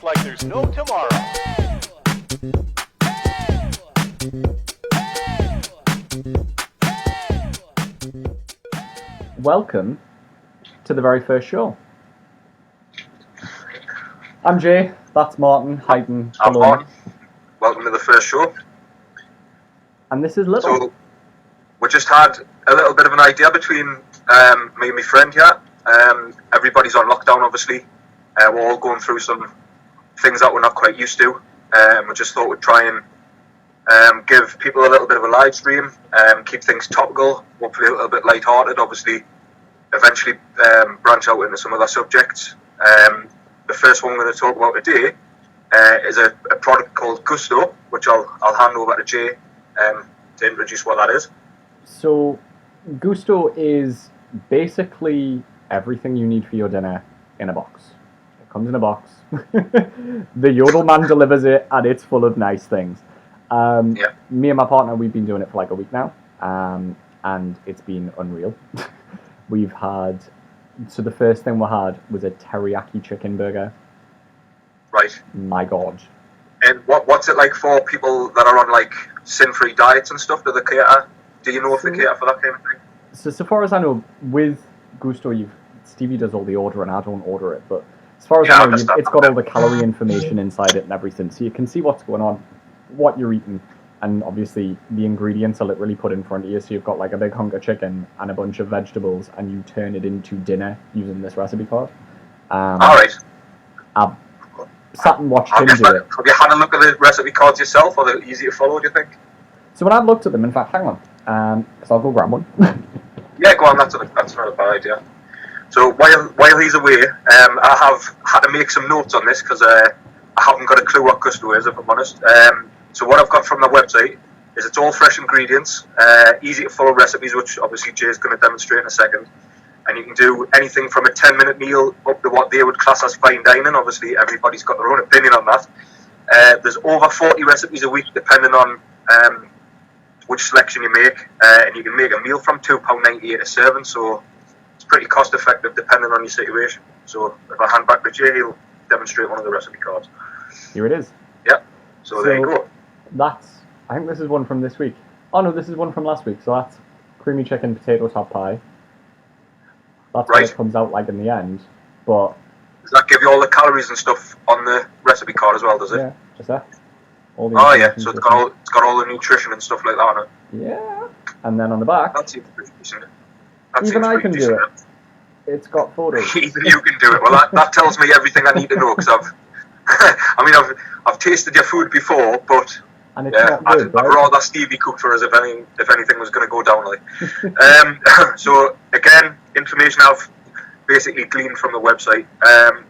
like there's no tomorrow. Welcome to the very first show. I'm Jay, that's Martin, Hayden, I'm Martin. Welcome to the first show. And this is Little. So, we just had a little bit of an idea between me and my friend here. Everybody's on lockdown, obviously. We're all going through some things that we're not quite used to. We just thought we'd try and give people a little bit of a live stream, keep things topical, hopefully a little bit light-hearted, obviously eventually branch out into some other subjects. The first one we're going to talk about today is a product called Gusto, which I'll hand over to Jay to introduce what that is. So, Gusto is basically everything you need for your dinner in a box. It comes in a box. The Yodel man delivers it, and it's full of nice things. Me and my partner, we've been doing it for like a week now, and it's been unreal. We've had, so the first thing we had was a teriyaki chicken burger. Right. My God. And what's it like for people that are on like sin-free diets and stuff? Do they cater? Do you know if they cater for that kind of thing? So far as I know, with Gusto, Stevie does all the ordering. I don't order it, but as far as I know, it's got all the calorie information inside it and everything, so you can see what's going on, what you're eating, and obviously the ingredients are literally put in front of you. So you've got like a big hunk of chicken and a bunch of vegetables, and you turn it into dinner using this recipe card. All right. I sat and watched him do it. Have you had a look at the recipe cards yourself? Are they easy to follow, do you think? So when I looked at them, in fact, hang on, because I'll go grab one. Yeah, go on, that's not a bad idea. So while he's away, I have had to make some notes on this because I haven't got a clue what Gusto is, if I'm honest. So what I've got from the website is it's all fresh ingredients, easy to follow recipes, which obviously Jay's going to demonstrate in a second. And you can do anything from a 10-minute meal up to what they would class as fine dining. Obviously, everybody's got their own opinion on that. There's over 40 recipes a week, depending on which selection you make. And you can make a meal from £2.98 a serving, so it's pretty cost-effective depending on your situation. So if I hand back to Jay, he'll demonstrate one of the recipe cards. Here it is. Yeah, so there you go. I think this is one from this week. Oh no, this is one from last week. So that's creamy chicken potato top pie. That's what it comes out like in the end. But does that give you all the calories and stuff on the recipe card as well, does it? Yeah, just that. Oh yeah, so it's got all the nutrition and stuff like that on it. Yeah. And then on the back, that seems pretty decent. Even I can do it. It's got photos. Even you can do it. Well, that tells me everything I need to know, because I've tasted your food before, but and it's not good, I'd rather Stevie cooked for us if anything was going to go down like. So again, information I've basically gleaned from the website.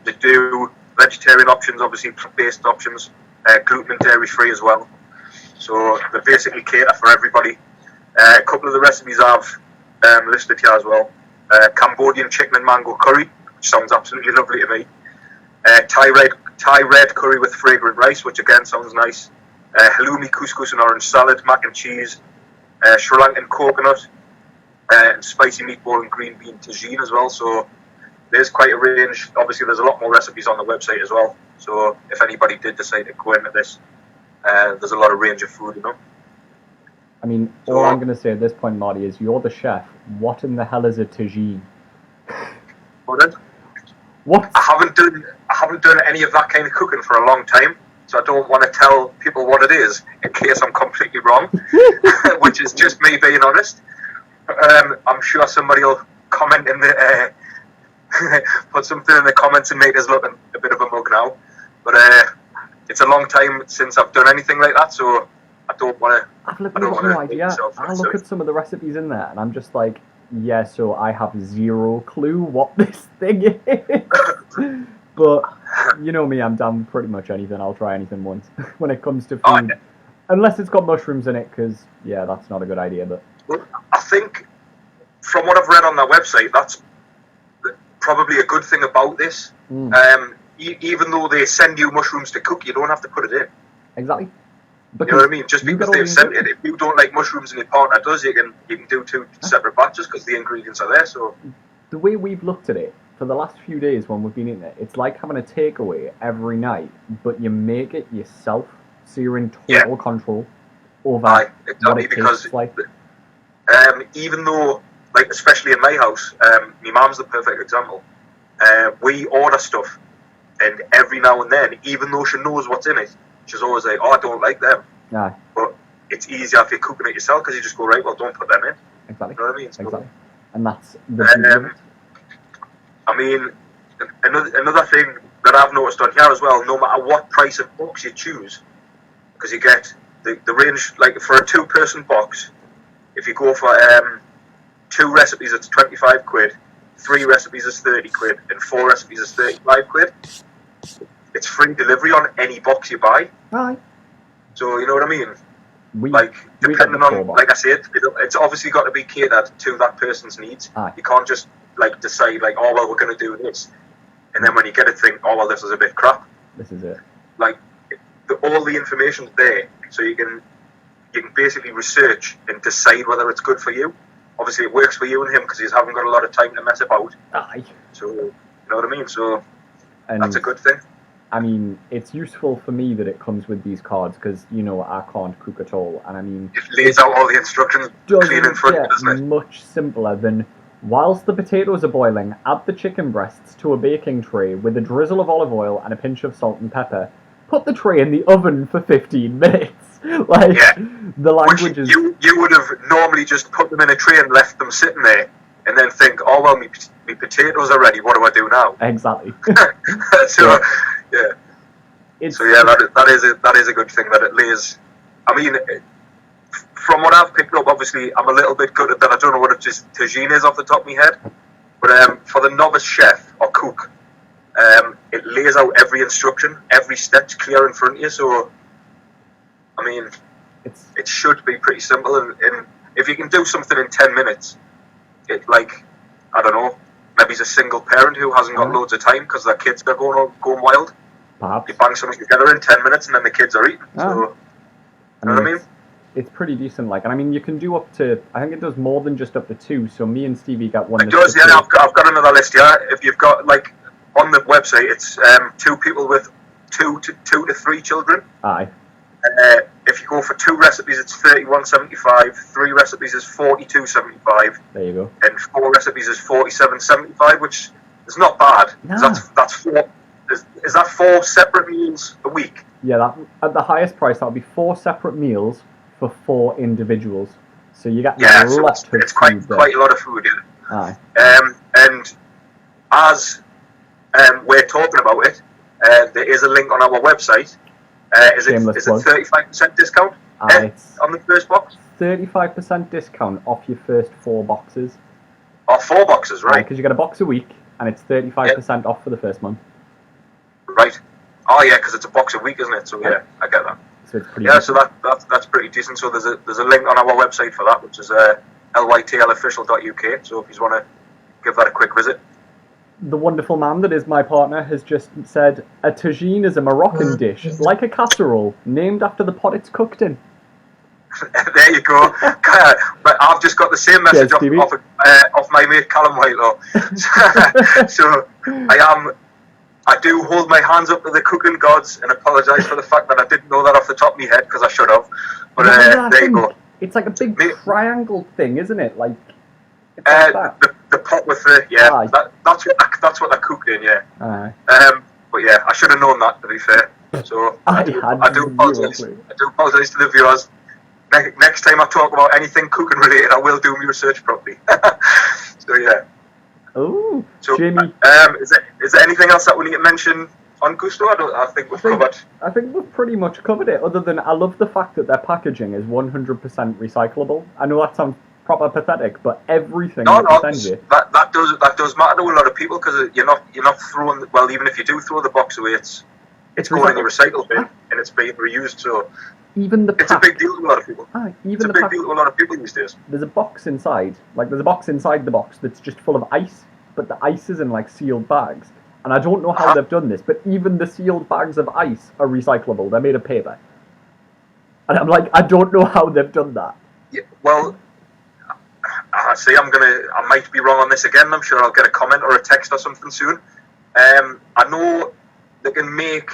They do vegetarian options, obviously plant-based options, gluten and dairy free as well. So they basically cater for everybody. A couple of the recipes I've listed here as well. Cambodian chicken and mango curry, which sounds absolutely lovely to me. Thai red curry with fragrant rice, which again sounds nice. Halloumi couscous and orange salad, mac and cheese, Sri Lankan coconut, and spicy meatball and green bean tagine as well. So there's quite a range. Obviously, there's a lot more recipes on the website as well. So if anybody did decide to go into this, there's a lot of range of food, you know. I mean, all I'm going to say at this point, Marty, is you're the chef. What in the hell is a tagine? What? I haven't done any of that kind of cooking for a long time, so I don't want to tell people what it is in case I'm completely wrong, which is just me being honest. I'm sure somebody will comment in the put something in the comments and make us look a bit of a mug now. But it's a long time since I've done anything like that, so I don't want to. I've literally got no idea. I look at some of the recipes in there, and I'm just like, yeah, so I have zero clue what this thing is. But you know me, I'm down with pretty much anything. I'll try anything once when it comes to food, unless it's got mushrooms in it, because yeah, that's not a good idea. But well, I think from what I've read on their website, that's probably a good thing about this. Even though they send you mushrooms to cook, you don't have to put it in. Exactly. You know what I mean? Just because they've sent it, if you don't like mushrooms and your partner does, you can do two separate batches because the ingredients are there. So the way we've looked at it for the last few days when we've been eating it, it's like having a takeaway every night, but you make it yourself, so you're in total control over what it tastes like. Even though, like, especially in my house, my mum's the perfect example. We order stuff, and every now and then, even though she knows what's in it, she's always like, "Oh, I don't like them." Aye. But it's easier if you're cooking it yourself because you just go, right, well, don't put them in. Exactly. You know what I mean? So, exactly. And that's the beauty of it. I mean, another thing that I've noticed on here as well, no matter what price of box you choose, because you get the range, like for a 2-person box, if you go for 2 recipes, it's 25 quid, 3 recipes is 30 quid, and 4 recipes is 35 quid. It's free delivery on any box you buy. Aye. So, you know what I mean? We Depending on, like I said, it's obviously got to be catered to that person's needs. Aye. You can't just, like, decide, like, oh, well, we're going to do this. And then when you get it, think, oh, well, this is a bit crap. This is it. Like, all the information's there, so you can basically research and decide whether it's good for you. Obviously, it works for you and him because he haven't got a lot of time to mess about. Aye. So, you know what I mean? So, and that's a good thing. I mean, it's useful for me that it comes with these cards because, you know, I can't cook at all. And I mean, it lays out all the instructions clean in front of it, doesn't it? Much simpler than, whilst the potatoes are boiling, add the chicken breasts to a baking tray with a drizzle of olive oil and a pinch of salt and pepper. Put the tray in the oven for 15 minutes. Like, the language is... You would have normally just put them in a tray and left them sitting there and then think, oh, well, my potatoes are ready, what do I do now? Exactly. So, yeah. So, yeah, that is a good thing that it lays... I mean, from what I've picked up, obviously, I'm a little bit gutted that I don't know what a tagine is off the top of my head, but for the novice chef or cook, it lays out every instruction, every step's clear in front of you, so... I mean, it should be pretty simple, and if you can do something in 10 minutes, I don't know, maybe he's a single parent who hasn't got loads of time because their kids are going wild. Perhaps. You bang something together in 10 minutes and then the kids are eating. So, you know what I mean? It's pretty decent, like, and I mean, you can do up to, I think it does more than just up to 2, so me and Stevie got one. It does, yeah, I've got another list here. If you've got, like, on the website, it's 2 people with 2 to 3 children. Aye. If you go for 2 recipes, it's $31.75. 3 recipes is $42.75. There you go. And 4 recipes is $47.75, which is not bad. No. That's 4. Is that 4 separate meals a week? Yeah, that at the highest price, that would be 4 separate meals for 4 individuals. So you get a lot of food. It's quite a lot of food. Yeah. Aye. And as we're talking about it, there is a link on our website. Is it 35% discount on the first box? 35% discount off your first 4 boxes. Oh, 4 boxes, right? Because you get a box a week, and it's 35% off for the first month. Right. Oh yeah, because it's a box a week, isn't it? So yeah, I get that. So it's pretty decent. So that's pretty decent. So there's a link on our website for that, which is lytlofficial.uk. So if you want to give that a quick visit. The wonderful man that is my partner has just said, a tagine is a Moroccan dish, like a casserole, named after the pot it's cooked in. There you go. I've just got the same message off my mate Callum Whitelaw. So I do hold my hands up to the cooking gods and apologise for the fact that I didn't know that off the top of my head because I should have. But there you go. It's like a big triangle thing, isn't it? Like, the pot with the that's what I cooked in, yeah. Aye. But yeah, I should have known that, to be fair. So I do apologise. I do apologise to the viewers. Next time I talk about anything cooking related, I will do my research properly. So yeah. Oh, so, Jamie. Is there anything else that we need to mention on Gusto? I think we've covered. I think we've pretty much covered it. Other than I love the fact that their packaging is 100% recyclable. I know that sounds proper pathetic, but everything that does matter to a lot of people because you're not throwing. Well, even if you do throw the box away, it's going in the recycle bin and it's being reused. So even it's a big deal to a lot of people. It's a big deal to a lot of people these days. There's a box inside, there's a box inside the box that's just full of ice, but the ice is in sealed bags. And I don't know how they've done this, but even the sealed bags of ice are recyclable. They're made of paper. And I'm like, I don't know how they've done that. Yeah, well, I see. I might be wrong on this again. I'm sure I'll get a comment or a text or something soon. I know they can make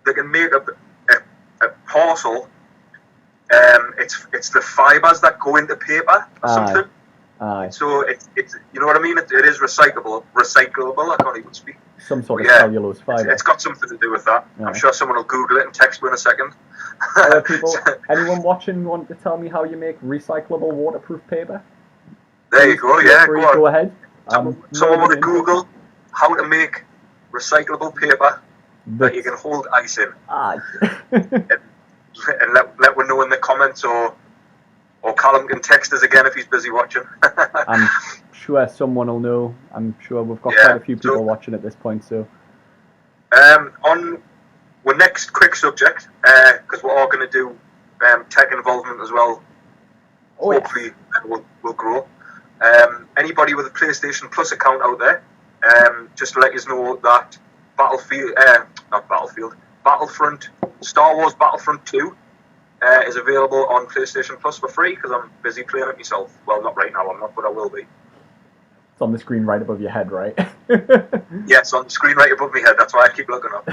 a parcel. It's the fibres that go into paper or something. Aye. So it's you know what I mean. It is recyclable. I can't even speak. Some sort of cellulose fibre. It's got something to do with that. Yeah. I'm sure someone will Google it and text me in a second. Anyone watching want to tell me how you make recyclable waterproof paper? There you go. Yeah, go ahead. Someone want to Google how to make recyclable paper that you can hold ice in. Aye. and let me know in the comments, or Callum can text us again if he's busy watching. I'm sure someone will know. I'm sure we've got quite a few people watching at this point. So, on our next quick subject, because we're all going to do tech involvement as well. Hopefully, will grow. Anybody with a PlayStation Plus account out there, just to let you know that Battlefront, Star Wars Battlefront 2 is available on PlayStation Plus for free, because I'm busy playing it myself. Well, not right now, I'm not, but I will be. It's on the screen right above your head, right? Yes, on the screen right above my head. That's why I keep looking up.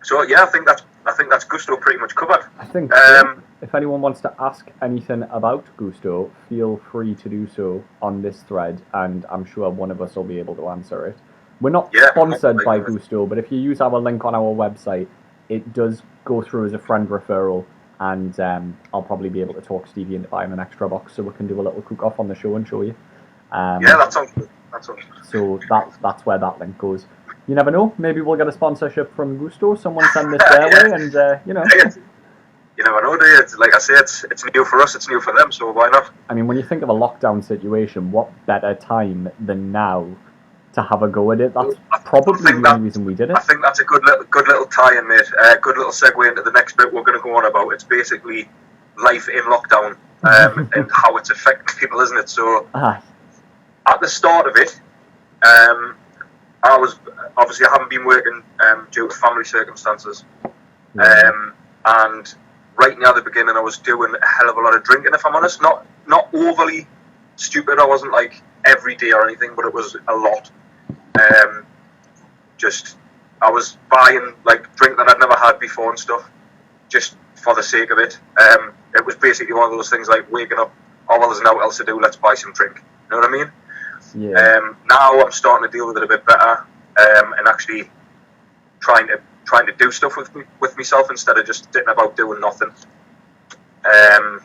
So yeah, I think that's Gusto pretty much covered. I think if anyone wants to ask anything about Gusto, feel free to do so on this thread, and I'm sure one of us will be able to answer it. We're not sponsored by Gusto, but if you use our link on our website, it does go through as a friend referral, and I'll probably be able to talk Stevie into buying an extra box, so we can do a little cook-off on the show and show you. That sounds good. So that's where that link goes. You never know, maybe we'll get a sponsorship from Gusto, someone send this their way, and you know. You never know, do you? Like I say, it's new for us, it's new for them, so why not? I mean, when you think of a lockdown situation, what better time than now to have a go at it? That's probably the only reason we did it. I think that's a good little tie-in, mate. Good little segue into the next bit we're going to go on about. It's basically life in lockdown and how it's affecting people, isn't it? So at the start of it, I haven't been working due to family circumstances, and right near the beginning I was doing a hell of a lot of drinking. If I'm honest, not overly stupid. I wasn't like every day or anything, but it was a lot. I was buying like drink that I'd never had before and stuff, just for the sake of it. It was basically one of those things like waking up, oh well, there's nothing else to do, let's buy some drink. You know what I mean? Yeah. Now I'm starting to deal with it a bit better, and actually trying to do stuff with myself instead of just sitting about doing nothing. I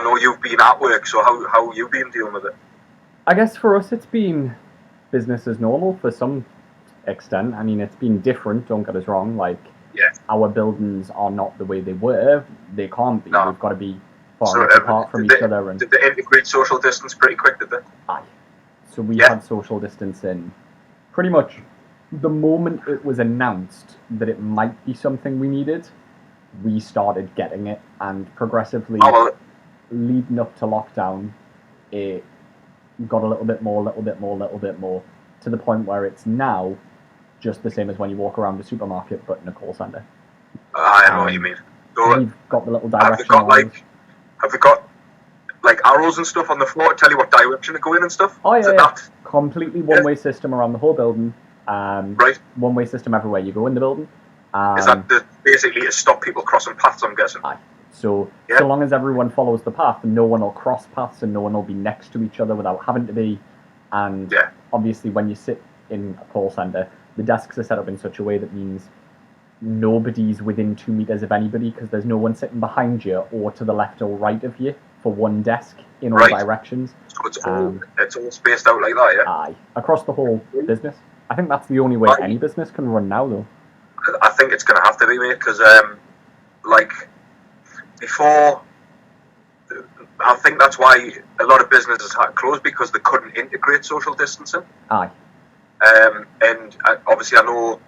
know you've been at work, so how have you been dealing with it? I guess for us it's been business as normal for some extent. I mean, it's been different, don't get us wrong, like our buildings are not the way they were. They can't be. No. We've got to be far apart from each other. And did they integrate social distance pretty quick, did they? Aye. So we had social distancing pretty much the moment it was announced that it might be something we needed. We started getting it, and progressively leading up to lockdown, it got a little bit more, to the point where it's now just the same as when you walk around the supermarket, but in a call centre. I know what you mean. So we've got the little direction. Have they got like arrows and stuff on the floor to tell you what direction to go in and stuff? Oh yeah, completely one-way system around the whole building. Right. One-way system everywhere you go in the building. Is that basically to stop people crossing paths, I'm guessing? Aye. So long as everyone follows the path, no one will cross paths and no one will be next to each other without having to be. And obviously when you sit in a call centre, the desks are set up in such a way that means nobody's within 2 meters of anybody, because there's no one sitting behind you or to the left or right of you for one desk in all directions. So it's all spaced out like that, yeah? Aye. Across the whole business. I think that's the only way any business can run now, though. I think it's going to have to be, mate, because like before, I think that's why a lot of businesses had closed, because they couldn't integrate social distancing. Aye. And obviously I know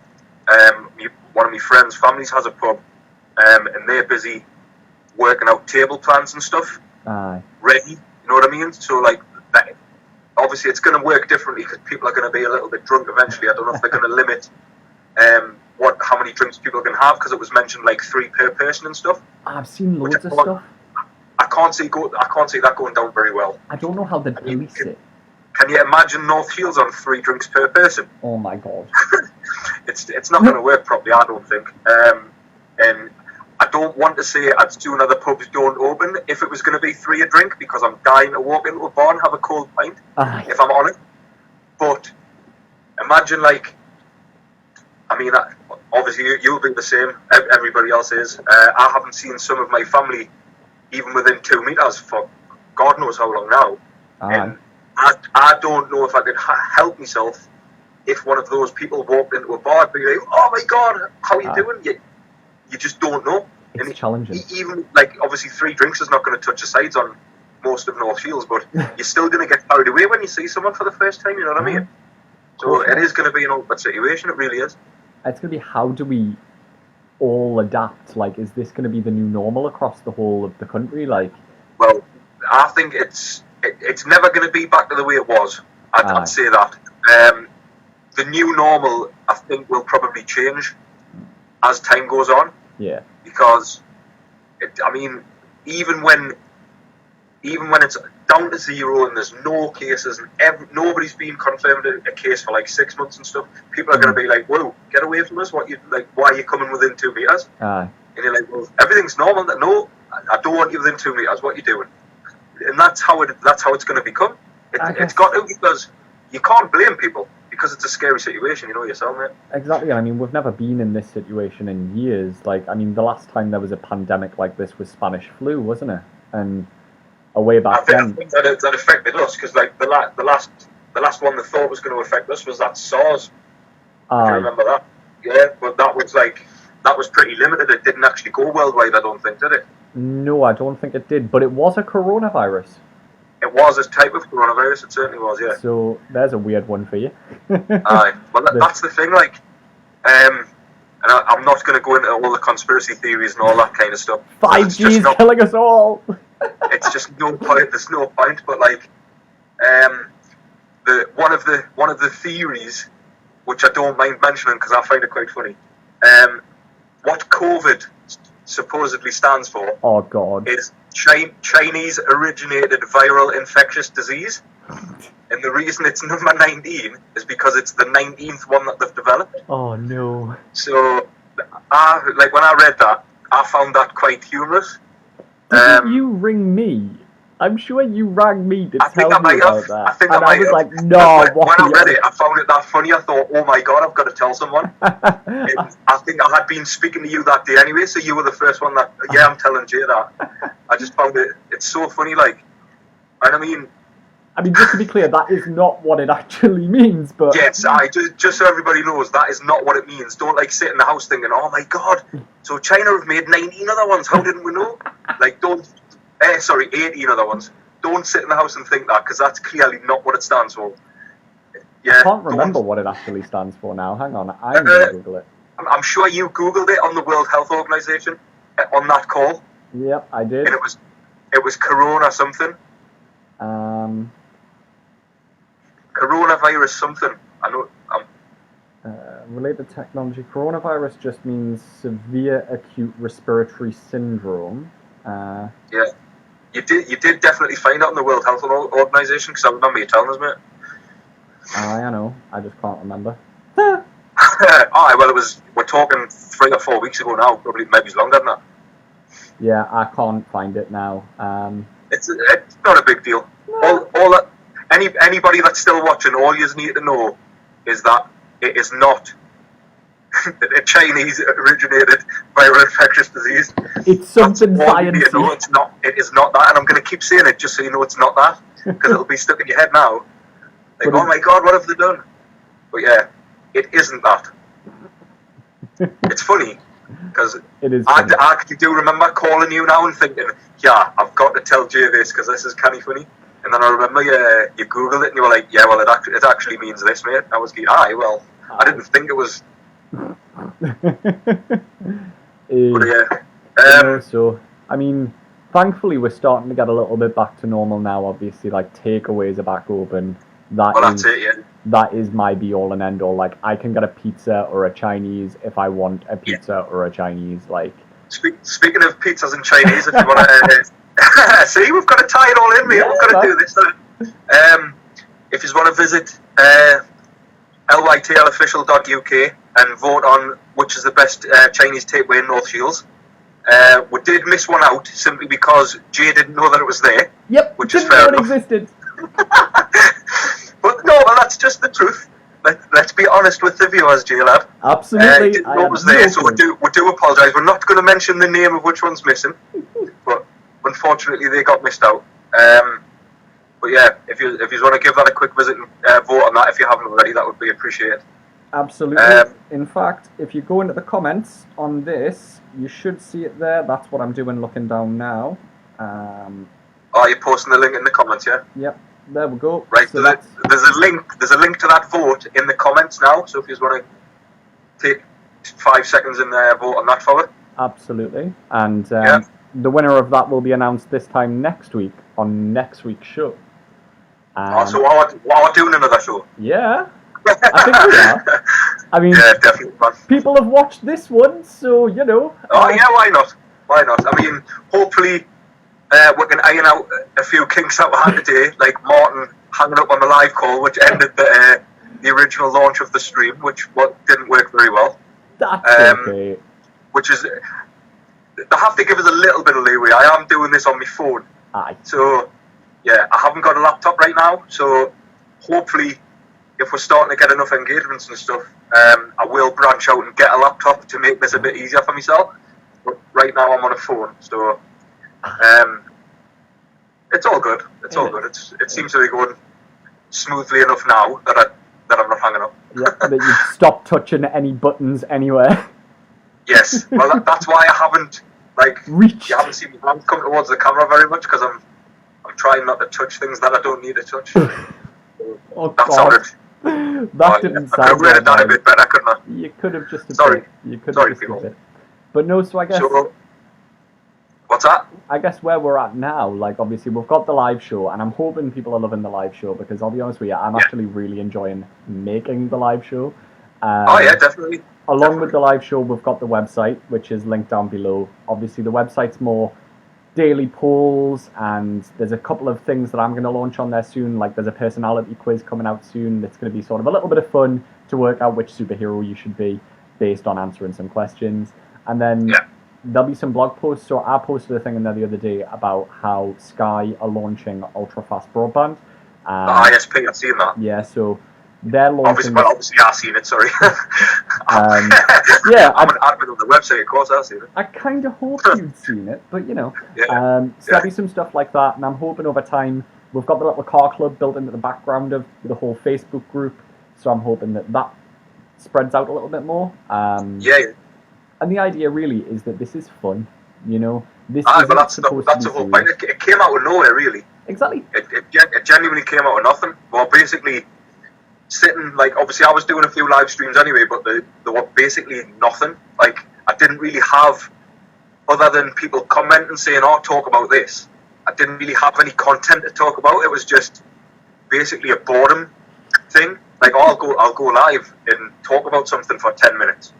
one of my friends' families has a pub, and they're busy working out table plans and stuff. Aye. Ready, you know what I mean? So like, that, obviously it's going to work differently because people are going to be a little bit drunk eventually. I don't know if they're going to limit how many drinks people can have, because it was mentioned like 3 per person and stuff. I've seen loads of stuff. I can't see that going down very well. I don't know how they police it. Can you imagine North Shields on 3 drinks per person? Oh my god. It's not going to work properly, I don't think. And I don't want to say as soon as the pubs don't open if it was going to be 3 a drink, because I'm dying to walk into a bar and have a cold pint, if I'm honest. But imagine, like, I mean, obviously you'll be the same, everybody else is. I haven't seen some of my family even within 2 meters for God knows how long now. And I don't know if I could help myself if one of those people walked into a bar and be like, oh my God, how are you doing? You just don't know. It's challenging. Even, like, obviously 3 drinks is not going to touch the sides on most of North Shields, but you're still going to get carried away when you see someone for the first time, you know what I mean? So it is going to be an awkward situation, it really is. It's going to be, how do we all adapt? Like, is this going to be the new normal across the whole of the country? Like, well, I think it's never going to be back to the way it was. I'd say that. The new normal, I think, will probably change as time goes on. Yeah. Because, I mean, even when it's down to 0 and there's no cases and nobody's been confirmed a case for like 6 months and stuff, people are going to be like, whoa, get away from us, why are you coming within 2 meters? And you're like, well, everything's normal. No, I don't want you within 2 meters, what are you doing? And that's how it's going to become. It's got to, because you can't blame people, because it's a scary situation, you know yourself, mate. Exactly. I mean, we've never been in this situation in years. Like, I mean, the last time there was a pandemic like this was Spanish flu, wasn't it? And way back then. I think that affected us, because like the last one they thought was going to affect us was that SARS. Do you remember that? Yeah, but that was pretty limited. It didn't actually go worldwide, I don't think, did it? No, I don't think it did. But it was a coronavirus. It was a type of coronavirus. It certainly was, yeah. So there's a weird one for you. Aye, well that's the thing. Like, and I'm not going to go into all the conspiracy theories and all that kind of stuff. 5G is killing us all. It's just no point. There's no point. But like, one of the theories, which I don't mind mentioning because I find it quite funny, what COVID supposedly stands for. Oh God. Is Chinese originated viral infectious disease, and the reason it's number 19 is because it's the 19th one that they've developed. Oh no. So, when I read that, I found that quite humorous. Didn't you ring me? I'm sure you rang me to tell me about that. I think and I was have. like, no. When I read it, I found it that funny. I thought, oh my God, I've got to tell someone. I think I had been speaking to you that day anyway, so you were the first one that, yeah, I'm telling Jay that. I just found it's so funny, like, and I mean, just to be clear, that is not what it actually means, but... Yes, just so everybody knows, that is not what it means. Don't, like, sit in the house thinking, oh my God, so China have made 19 other ones, how didn't we know? Like, 18 other ones. Don't sit in the house and think that, because that's clearly not what it stands for. Yeah, I can't remember what it actually stands for now. Hang on, I'm going to Google it. I'm sure you Googled it on the World Health Organization, on that call. Yep, I did. And it was Corona something. Coronavirus something. I know. Related technology. Coronavirus just means severe acute respiratory syndrome. Yeah. You did definitely find out on the World Health Organization, because I remember you telling us, mate. I know. I just can't remember. Alright, well, we're talking 3 or 4 weeks ago now, probably maybe longer than that. Yeah, I can't find it now. It's not a big deal. No. All that, anybody that's still watching, all you need to know is that it is not a Chinese originated viral infectious disease. It's something science. No, it's not. It is not that, and I'm going to keep saying it just so you know it's not that, because it'll be stuck in your head now. Like, oh my God, what have they done? But yeah, it isn't that. It's funny, because I actually do remember calling you now and thinking, yeah, I've got to tell Jay this, because this is kind of funny. And then I remember you Googled it and you were like, yeah, well, it actually means this, mate. I was like, I didn't think it was. But yeah. So, I mean, thankfully we're starting to get a little bit back to normal now, obviously, like takeaways are back open. That Well, is, that's it, yeah. that is my be all and end all. Like, I can get a pizza or a Chinese if I want a pizza or a Chinese. Like, Speaking of pizzas and Chinese, if you want to see, we've got to tie it all in, mate. Yeah, We've got to do this. If you want to visit LYTLofficial.uk and vote on which is the best Chinese takeaway in North Shields. We did miss one out simply because Jay didn't know that it was there. Yep, which is didn't fair know it enough. existed. But no, well, that's just the truth. Let's be honest with the viewers, Jay lad. Absolutely. Didn't know it was there, so we do apologise. We're not going to mention the name of which one's missing, but unfortunately they got missed out. But yeah, if you want to give that a quick visit and vote on that if you haven't already, that would be appreciated. Absolutely. In fact, if you go into the comments on this, you should see it there. That's what I'm doing, looking down now. Are you posting the link in the comments? Yeah. Yep. There we go. Right. So there's a link. There's a link to that vote in the comments now. So if you just want to take 5 seconds in there, vote on that for it. Absolutely. And the winner of that will be announced this time next week on next week's show. So we're doing another show. Yeah. I think we are. I mean, yeah, definitely. People have watched this one, so you know. Oh yeah, why not? Why not? I mean, hopefully we can iron out a few kinks that we had today, like Martin hanging up on the live call, which ended the original launch of the stream, which didn't work very well. That's okay. Which is, they have to give us a little bit of leeway. I am doing this on my phone. Aye. So, yeah, I haven't got a laptop right now, so hopefully if we're starting to get enough engagements and stuff, I will branch out and get a laptop to make this a bit easier for myself. But right now I'm on a phone, so it's all good. It's all good. It seems to be going smoothly enough now that I'm not hanging up. Yeah, that you've stopped touching any buttons anywhere. Yes, well that's why I haven't reached. You haven't seen me come towards the camera very much because I'm trying not to touch things that I don't need to touch. Oh that God. sounded. That didn't sound. I could have done a bit better, couldn't I? You could have just. Sorry. You could Sorry, have just people. a bit. But no, so I guess. So, what's that? I guess where we're at now, like obviously we've got the live show, and I'm hoping people are loving the live show because I'll be honest with you, I'm actually really enjoying making the live show. Oh yeah, definitely. Along with the live show, we've got the website, which is linked down below. Obviously, the website's more daily polls, and there's a couple of things that I'm going to launch on there soon. Like there's a personality quiz coming out soon that's going to be sort of a little bit of fun to work out which superhero you should be based on answering some questions. And then there'll be some blog posts. So I posted a thing in there the other day about how Sky are launching ultra-fast broadband. ISP, I've seen that. Yeah, so they're launching... Obviously I've seen it, sorry. Yeah, I'm an admin on the website, of course I've seen it. I kind of hope you'd seen it, but you know. Yeah. So there'll be some stuff like that, and I'm hoping over time, we've got the little car club built into the background of the whole Facebook group, so I'm hoping that spreads out a little bit more. Yeah. And the idea really is that this is fun, you know. This but isn't that's supposed the to be whole serious. point. It came out of nowhere, really. Exactly. It genuinely came out of nothing. Well, basically, sitting, like, obviously I was doing a few live streams anyway, but they were basically nothing. Like, I didn't really have, other than people commenting saying, oh, talk about this, I didn't really have any content to talk about. It was just basically a boredom thing. Like, oh, I'll go live and talk about something for 10 minutes.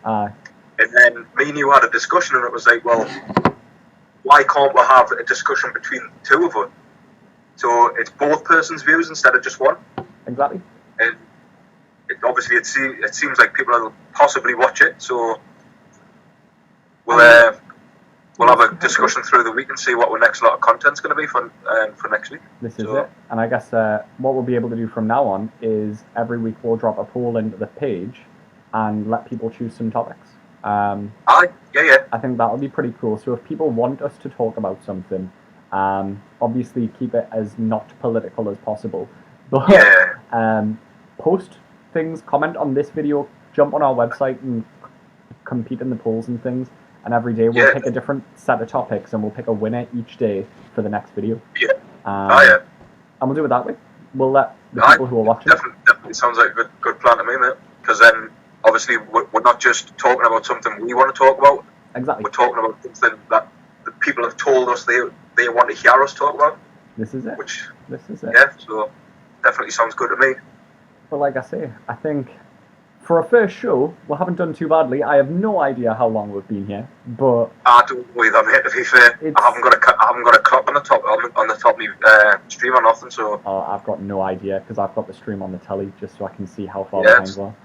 And then me and you had a discussion, and it was like, well, why can't we have a discussion between the two of us? So it's both persons' views instead of just one. Exactly. And obviously it seems like people will possibly watch it, so we'll have a discussion through the week and see what our next lot of content's going to be for next week. This is it. And I guess what we'll be able to do from now on is every week we'll drop a poll into the page and let people choose some topics. Yeah. I think that'll be pretty cool. So if people want us to talk about something, obviously keep it as not political as possible. But post things, comment on this video, jump on our website and compete in the polls and things. And every day we'll pick a different set of topics and we'll pick a winner each day for the next video. Yeah. And we'll do it that way. We'll let the people who are watching. Definitely sounds like a good plan to me, mate. Because then, obviously, we're not just talking about something we want to talk about. Exactly. We're talking about something that the people have told us they want to hear us talk about. This is it. This is it. Yeah, so definitely sounds good to me. But like I say, I think for a first show, we haven't done too badly. I have no idea how long we've been here, but I don't know either, mate. To be fair, I haven't got a clock on the top of my stream or nothing. So I've got no idea because I've got the stream on the telly just so I can see how far Yeah, behind we are.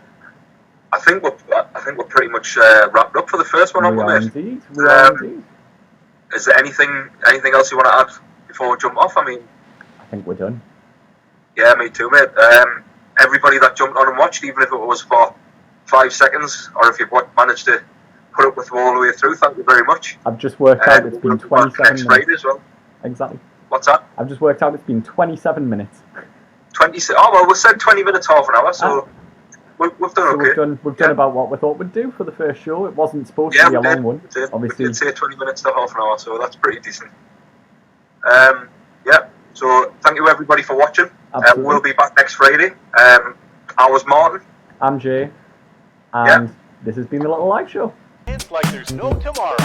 I think we're pretty much wrapped up for the first one, aren't we, mate? Indeed. We are indeed. Is there anything else you want to add before we jump off? I mean, I think we're done. yeah, me too, mate. Everybody that jumped on and watched, even if it was for 5 seconds, or if you've managed to put up with them all the way through, thank you very much. I've just worked out it's been 27 next minutes. Friday as well. Exactly. What's that? I've just worked out it's been 27 minutes. 20. Oh well, we said 20 minutes, half an hour, so we've done So okay. we've done about what we thought we'd do for the first show. It wasn't supposed to be a long one. Obviously, we did say 20 minutes to half an hour, so that's pretty decent. Yeah. So thank you everybody for watching. We'll be back next Friday. I was Martin. I'm Jay, and this has been the Little Live Show. It's like there's no tomorrow.